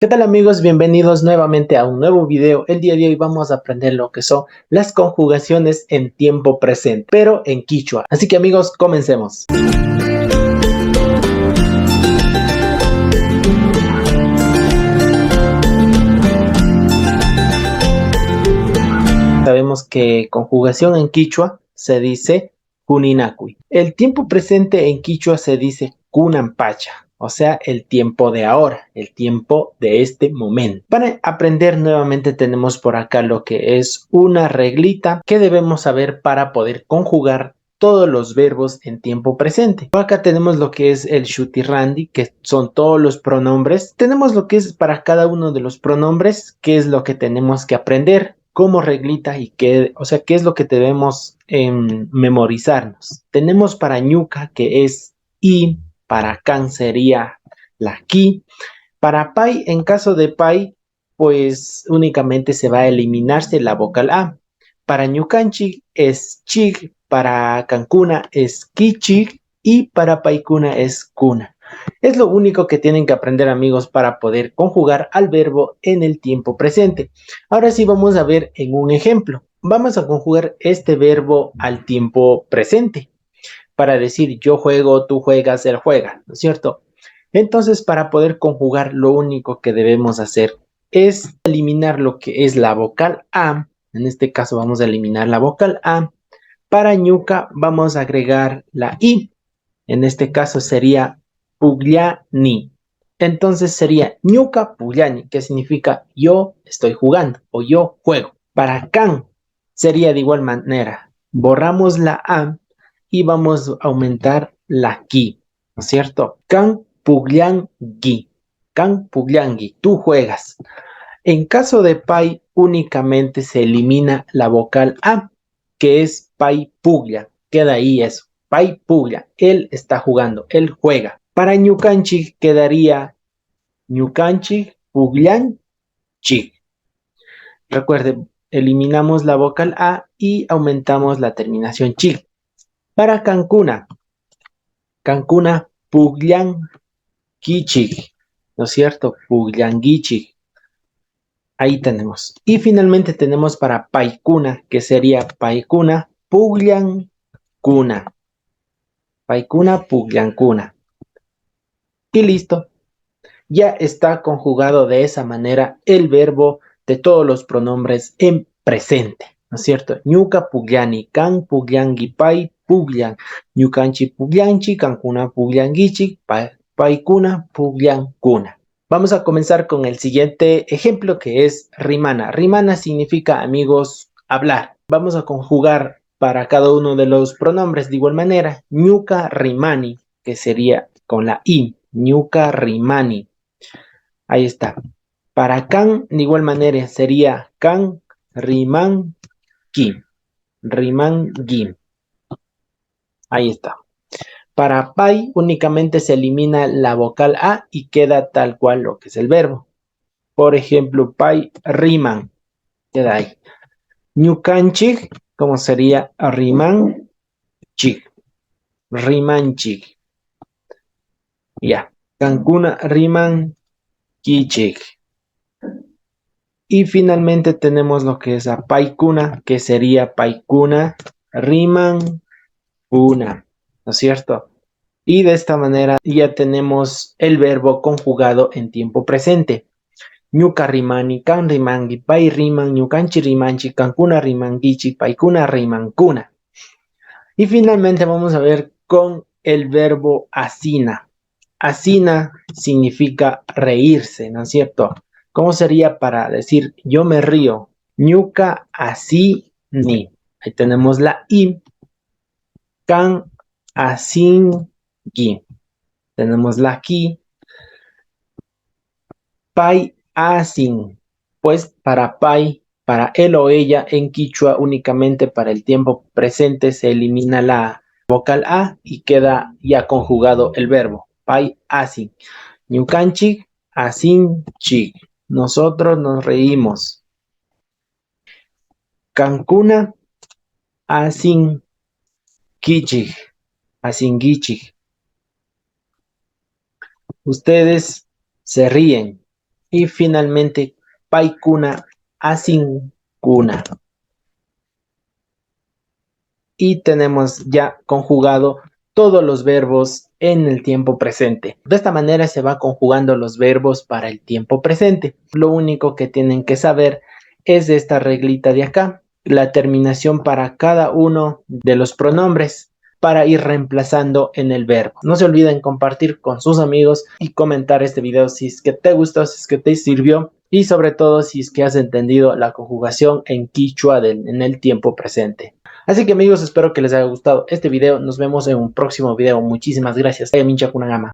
¿Qué tal amigos? Bienvenidos nuevamente a un nuevo video. El día de hoy vamos a aprender lo que son las conjugaciones en tiempo presente, pero en quichua. Así que amigos, comencemos. Sabemos que conjugación en quichua se dice kuninakui. El tiempo presente en quichua se dice kunampacha, o sea, el tiempo de ahora, el tiempo de este momento. Para aprender nuevamente tenemos por acá lo que es una reglita que debemos saber para poder conjugar todos los verbos en tiempo presente. Acá tenemos lo que es el shutirandi, que son todos los pronombres. Tenemos lo que es para cada uno de los pronombres, qué es lo que tenemos que aprender como reglita y qué, o sea, qué es lo que debemos memorizarnos. Tenemos para ñuca, que es i, para can sería la ki. Para pai, en caso de pai, pues únicamente se va a eliminarse la vocal A. Para ñucanchi es chig, para cancuna es kichig y para paicuna es cuna. Es lo único que tienen que aprender amigos para poder conjugar al verbo en el tiempo presente. Ahora sí vamos a ver en un ejemplo. Vamos a conjugar este verbo al tiempo presente para decir yo juego, tú juegas, él juega, ¿no es cierto? Entonces, para poder conjugar, lo único que debemos hacer es eliminar lo que es la vocal A. En este caso vamos a eliminar la vocal A. Para ñuca vamos a agregar la I. En este caso sería pugliani. Entonces sería ñuca pugliani, que significa yo estoy jugando o yo juego. Para can sería de igual manera. Borramos la A y vamos a aumentar la ki, ¿no es cierto? Can pugliangui. Can pugliangui, tú juegas. En caso de pai, únicamente se elimina la vocal A, que es pai puglia. Queda ahí eso. Pai puglia. Él está jugando, él juega. Para ñucanchi quedaría ñucanchi puglianchi. Recuerden, eliminamos la vocal A y aumentamos la terminación chi. Para cancuna, cancuna puglianquichi. ¿No es cierto? Puglianguichi. Ahí tenemos. Y finalmente tenemos para paikuna, que sería paikuna pugliancuna. Paikuna pugliancuna. Y listo. Ya está conjugado de esa manera el verbo de todos los pronombres en presente. ¿No es cierto? Ñuka pugliani, can pugliangi, pai puglian, ñucanchi puglianchi, cancuna pugliangichi, paikuna pugliancuna. Vamos a comenzar con el siguiente ejemplo que es rimana. Rimana significa, amigos, hablar. Vamos a conjugar para cada uno de los pronombres de igual manera. Ñuka rimani, que sería con la i. Ñuka rimani. Ahí está. Para can, de igual manera, sería can riman ki. Riman gi. Ahí está. Para pai únicamente se elimina la vocal A y queda tal cual lo que es el verbo. Por ejemplo, pai riman, queda ahí. Ñucanchik, como sería riman chik. Riman chik. Ya. Cancuna riman kichik. Y finalmente tenemos lo que es a paikuna, que sería paikuna riman una. ¿No es cierto? Y de esta manera ya tenemos el verbo conjugado en tiempo presente. Ñuka rimani, kan rimangi, pai riman, ñukanchi rimanchi, kankuna rimangichi, paikuna rimankuna. Y finalmente vamos a ver con el verbo asina. Asina significa reírse, ¿no es cierto? ¿Cómo sería para decir yo me río? Ñuka asini. Ahí tenemos la i. Kan asingi. Tenemos la ki. Pai asin. Pues para pai, para él o ella en quichua únicamente para el tiempo presente se elimina la vocal a y queda ya conjugado el verbo. Pai asin. Ñucanchi asin chi. Nosotros nos reímos. Cancuna asin kichi. Asin gichi. Ustedes se ríen. Y finalmente, paikuna, asinkuna. Y tenemos ya conjugado todos los verbos en el tiempo presente. De esta manera se va conjugando los verbos para el tiempo presente. Lo único que tienen que saber es esta reglita de acá, la terminación para cada uno de los pronombres para ir reemplazando en el verbo. No se olviden compartir con sus amigos y comentar este video si es que te gustó, si es que te sirvió y sobre todo si es que has entendido la conjugación en quichua en el tiempo presente. Así que amigos, espero que les haya gustado este video. Nos vemos en un próximo video. Muchísimas gracias. Mincha Kunagama.